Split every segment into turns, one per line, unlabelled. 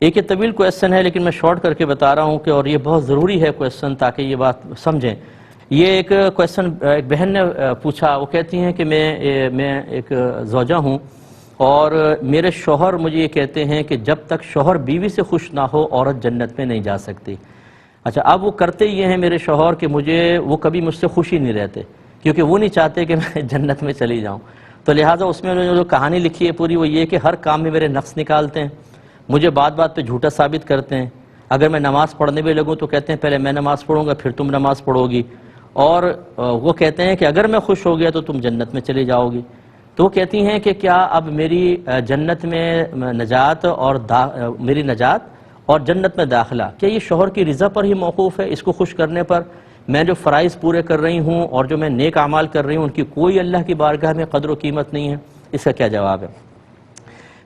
ایک یہ طویل کویسچن ہے لیکن میں شارٹ کر کے بتا رہا ہوں کہ اور یہ بہت ضروری ہے کویسچن تاکہ یہ بات سمجھیں. یہ ایک کویسچن ایک بہن نے پوچھا. وہ کہتی ہیں کہ میں ایک زوجہ ہوں اور میرے شوہر مجھے یہ کہتے ہیں کہ جب تک شوہر بیوی سے خوش نہ ہو عورت جنت میں نہیں جا سکتی. اچھا اب وہ کرتے یہ ہیں میرے شوہر کہ وہ کبھی مجھ سے خوش ہی نہیں رہتے کیونکہ وہ نہیں چاہتے کہ میں جنت میں چلی جاؤں. تو لہٰذا اس میں انہوں نے جو کہانی لکھی ہے پوری وہ یہ کہ ہر کام میں میرے نقص نکالتے ہیں, مجھے بات بات پہ جھوٹا ثابت کرتے ہیں. اگر میں نماز پڑھنے بھی لگوں تو کہتے ہیں پہلے میں نماز پڑھوں گا پھر تم نماز پڑھو گی, اور وہ کہتے ہیں کہ اگر میں خوش ہو گیا تو تم جنت میں چلی جاؤ گی. تو وہ کہتی ہیں کہ کیا اب میری جنت میں نجات اور میری نجات اور جنت میں داخلہ کیا یہ شوہر کی رضا پر ہی موقوف ہے؟ اس کو خوش کرنے پر میں جو فرائض پورے کر رہی ہوں اور جو میں نیک اعمال کر رہی ہوں ان کی کوئی اللہ کی بارگاہ میں قدر و قیمت نہیں ہے؟ اس کا کیا جواب ہے؟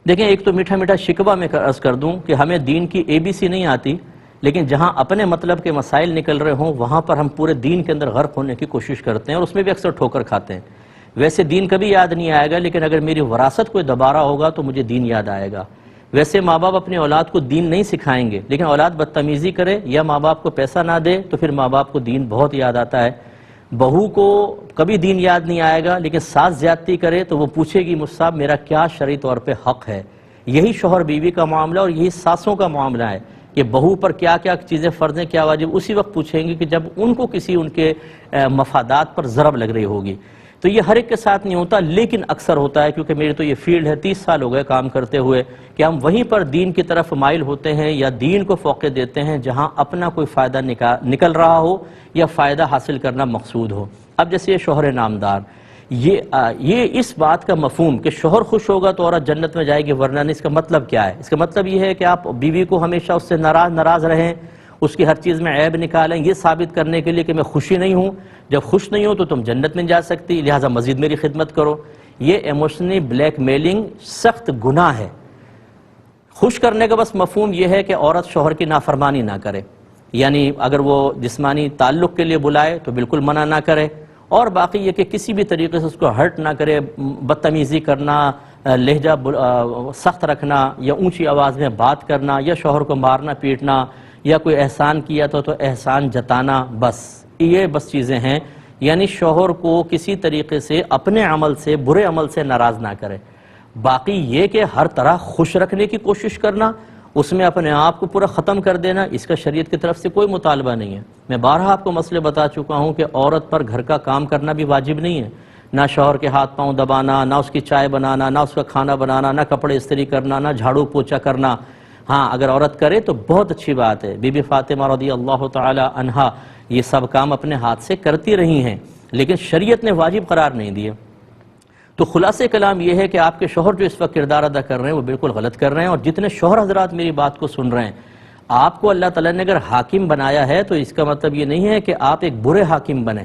دیکھیں ایک تو میٹھا میٹھا شکوہ میں عرض کر دوں کہ ہمیں دین کی ABC نہیں آتی, لیکن جہاں اپنے مطلب کے مسائل نکل رہے ہوں وہاں پر ہم پورے دین کے اندر غرق ہونے کی کوشش کرتے ہیں اور اس میں بھی اکثر ٹھوکر کھاتے ہیں. ویسے دین کبھی یاد نہیں آئے گا, لیکن اگر میری وراثت کوئی دوبارہ ہوگا تو مجھے دین یاد آئے گا. ویسے ماں باپ اپنے اولاد کو دین نہیں سکھائیں گے, لیکن اولاد بدتمیزی کرے یا ماں باپ کو پیسہ نہ دے تو پھر ماں باپ کو دین بہت یاد آتا ہے. بہو کو کبھی دین یاد نہیں آئے گا, لیکن ساس زیادتی کرے تو وہ پوچھے گی مجھ صاحب میرا کیا شرعی طور پہ حق ہے. یہی شوہر بیوی کا معاملہ اور یہی ساسوں کا معاملہ ہے کہ بہو پر کیا کیا چیزیں فرض ہیں, کیا واجب, اسی وقت پوچھیں گے کہ جب ان کو کسی ان کے مفادات پر ضرب لگ رہی ہوگی. تو یہ ہر ایک کے ساتھ نہیں ہوتا, لیکن اکثر ہوتا ہے کیونکہ میری تو یہ فیلڈ ہے, 30 سال ہو گئے کام کرتے ہوئے, کہ ہم وہیں پر دین کی طرف مائل ہوتے ہیں یا دین کو فوقیت دیتے ہیں جہاں اپنا کوئی فائدہ نکل رہا ہو یا فائدہ حاصل کرنا مقصود ہو. اب جیسے یہ شوہر نامدار, یہ اس بات کا مفہوم کہ شوہر خوش ہوگا تو عورت جنت میں جائے گی ورنہ نہیں, اس کا مطلب کیا ہے؟ اس کا مطلب یہ ہے کہ آپ بیوی کو ہمیشہ اس سے ناراض رہیں, اس کی ہر چیز میں عیب نکالیں یہ ثابت کرنے کے لیے کہ میں خوشی نہیں ہوں, جب خوش نہیں ہوں تو تم جنت میں جا سکتی لہٰذا مزید میری خدمت کرو. یہ ایموشنلی بلیک میلنگ سخت گناہ ہے. خوش کرنے کا بس مفہوم یہ ہے کہ عورت شوہر کی نافرمانی نہ کرے, یعنی اگر وہ جسمانی تعلق کے لیے بلائے تو بالکل منع نہ کرے, اور باقی یہ کہ کسی بھی طریقے سے اس کو ہرٹ نہ کرے, بدتمیزی کرنا, لہجہ سخت رکھنا یا اونچی آواز میں بات کرنا یا شوہر کو مارنا پیٹنا یا کوئی احسان کیا تو احسان جتانا, بس یہ چیزیں ہیں. یعنی شوہر کو کسی طریقے سے اپنے عمل سے برے عمل سے ناراض نہ کرے. باقی یہ کہ ہر طرح خوش رکھنے کی کوشش کرنا, اس میں اپنے آپ کو پورا ختم کر دینا, اس کا شریعت کی طرف سے کوئی مطالبہ نہیں ہے. میں بارہا آپ کو مسئلے بتا چکا ہوں کہ عورت پر گھر کا کام کرنا بھی واجب نہیں ہے, نہ شوہر کے ہاتھ پاؤں دبانا, نہ اس کی چائے بنانا, نہ اس کا کھانا بنانا, نہ کپڑے استری کرنا, نہ جھاڑو پوچھا کرنا. ہاں اگر عورت کرے تو بہت اچھی بات ہے. بی بی فاطمہ رضی اللہ تعالی عنہا یہ سب کام اپنے ہاتھ سے کرتی رہی ہیں, لیکن شریعت نے واجب قرار نہیں دیے. تو خلاصہ کلام یہ ہے کہ آپ کے شوہر جو اس وقت کردار ادا کر رہے ہیں وہ بالکل غلط کر رہے ہیں, اور جتنے شوہر حضرات میری بات کو سن رہے ہیں, آپ کو اللہ تعالیٰ نے اگر حاکم بنایا ہے تو اس کا مطلب یہ نہیں ہے کہ آپ ایک برے حاکم بنیں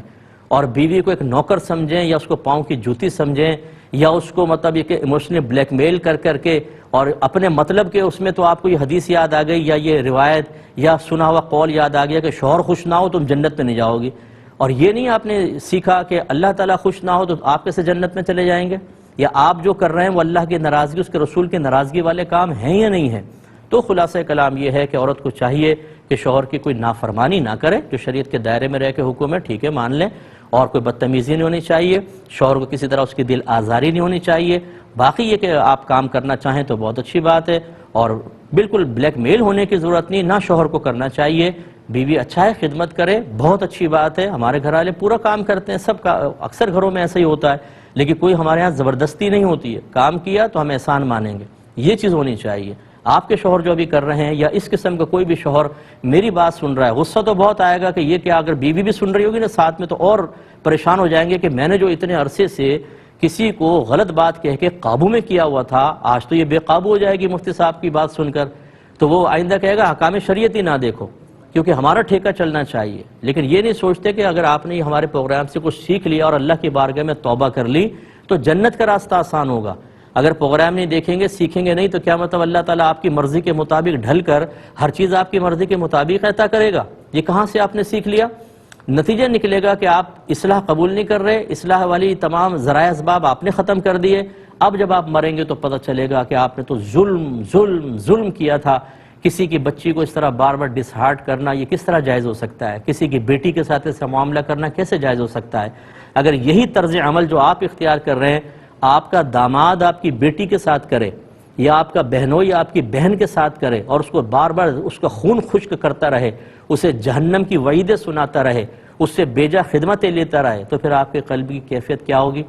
اور بیوی کو ایک نوکر سمجھیں یا اس کو پاؤں کی جوتی سمجھیں یا اس کو مطلب یہ کہ ایموشنلی بلیک میل کر کے, اور اپنے مطلب کہ اس میں تو آپ کو یہ حدیث یاد آ گئی یا یہ روایت یا سنا ہوا قول یاد آ گیا کہ شوہر خوش نہ ہو تم جنت میں نہیں جاؤ گی, اور یہ نہیں آپ نے سیکھا کہ اللہ تعالیٰ خوش نہ ہو تو آپ کیسے جنت میں چلے جائیں گے, یا آپ جو کر رہے ہیں وہ اللہ کی ناراضگی اس کے رسول کی ناراضگی والے کام ہیں یا نہیں ہیں. تو خلاصہ کلام یہ ہے کہ عورت کو چاہیے کہ شوہر کی کوئی نافرمانی نہ کرے, جو شریعت کے دائرے میں رہ کے حکم ہے ٹھیک ہے مان لیں, اور کوئی بدتمیزی نہیں ہونی چاہیے, شوہر کو کسی طرح اس کی دل آزاری نہیں ہونی چاہیے. باقی یہ کہ آپ کام کرنا چاہیں تو بہت اچھی بات ہے, اور بالکل بلیک میل ہونے کی ضرورت نہیں, نہ شوہر کو کرنا چاہیے. بیوی اچھا ہے خدمت کرے بہت اچھی بات ہے, ہمارے گھر والے پورا کام کرتے ہیں, سب کا اکثر گھروں میں ایسا ہی ہوتا ہے, لیکن کوئی ہمارے ہاں زبردستی نہیں ہوتی ہے, کام کیا تو ہم احسان مانیں گے, یہ چیز ہونی چاہیے. آپ کے شوہر جو ابھی کر رہے ہیں یا اس قسم کا کوئی بھی شوہر میری بات سن رہا ہے, غصہ تو بہت آئے گا کہ یہ کیا, اگر بیوی بھی سن رہی ہوگی نا ساتھ میں تو اور پریشان ہو جائیں گے کہ میں نے جو اتنے عرصے سے کسی کو غلط بات کہہ کے قابو میں کیا ہوا تھا آج تو یہ بے قابو ہو جائے گی مفتی صاحب کی بات سن کر, تو وہ آئندہ کہے گا حکام شریعت ہی نہ دیکھو, کیونکہ ہمارا ٹھیکہ چلنا چاہیے. لیکن یہ نہیں سوچتے کہ اگر آپ نے ہمارے پروگرام سے کچھ سیکھ لیا اور اللہ کی بارگاہ میں توبہ کر لی تو جنت کا راستہ آسان ہوگا. اگر پروگرام نہیں دیکھیں گے سیکھیں گے نہیں تو کیا مطلب اللہ تعالیٰ آپ کی مرضی کے مطابق ڈھل کر ہر چیز آپ کی مرضی کے مطابق عطا کرے گا؟ یہ کہاں سے آپ نے سیکھ لیا؟ نتیجہ نکلے گا کہ آپ اصلاح قبول نہیں کر رہے, اصلاح والی تمام ذرائع اسباب آپ نے ختم کر دیے. اب جب آپ مریں گے تو پتہ چلے گا کہ آپ نے تو ظلم ظلم ظلم کیا تھا. کسی کی بچی کو اس طرح بار بار ڈس ہارٹ کرنا یہ کس طرح جائز ہو سکتا ہے؟ کسی کی بیٹی کے ساتھ اس کا معاملہ کرنا کیسے جائز ہو سکتا ہے؟ اگر یہی طرز عمل جو آپ اختیار کر رہے ہیں آپ کا داماد آپ کی بیٹی کے ساتھ کرے یا آپ کا بہنوئی آپ کی بہن کے ساتھ کرے اور اس کو بار بار اس کا خون خشک کرتا رہے، اسے جہنم کی وعیدیں سناتا رہے، اس سے بیجا خدمتیں لیتا رہے، تو پھر آپ کے قلب کی کیفیت کیا ہوگی؟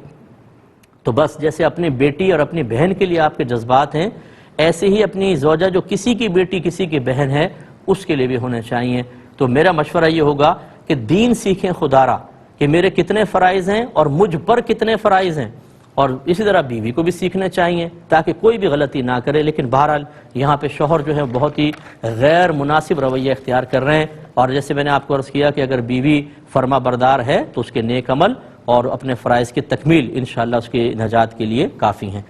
تو بس جیسے اپنی بیٹی اور اپنی بہن کے لیے آپ کے جذبات ہیں، ایسے ہی اپنی زوجہ جو کسی کی بیٹی کسی کی بہن ہے اس کے لیے بھی ہونے چاہیے۔ تو میرا مشورہ یہ ہوگا کہ دین سیکھیں خدا را، کہ میرے کتنے فرائض ہیں اور مجھ پر کتنے فرائض ہیں، اور اسی طرح بیوی کو بھی سیکھنے چاہیے تاکہ کوئی بھی غلطی نہ کرے۔ لیکن بہرحال یہاں پہ شوہر جو ہے بہت ہی غیر مناسب رویہ اختیار کر رہے ہیں، اور جیسے میں نے آپ کو عرض کیا کہ اگر بیوی فرما بردار ہے تو اس کے نیک عمل اور اپنے فرائض کی تکمیل انشاءاللہ اس کی نجات کے لیے کافی ہیں۔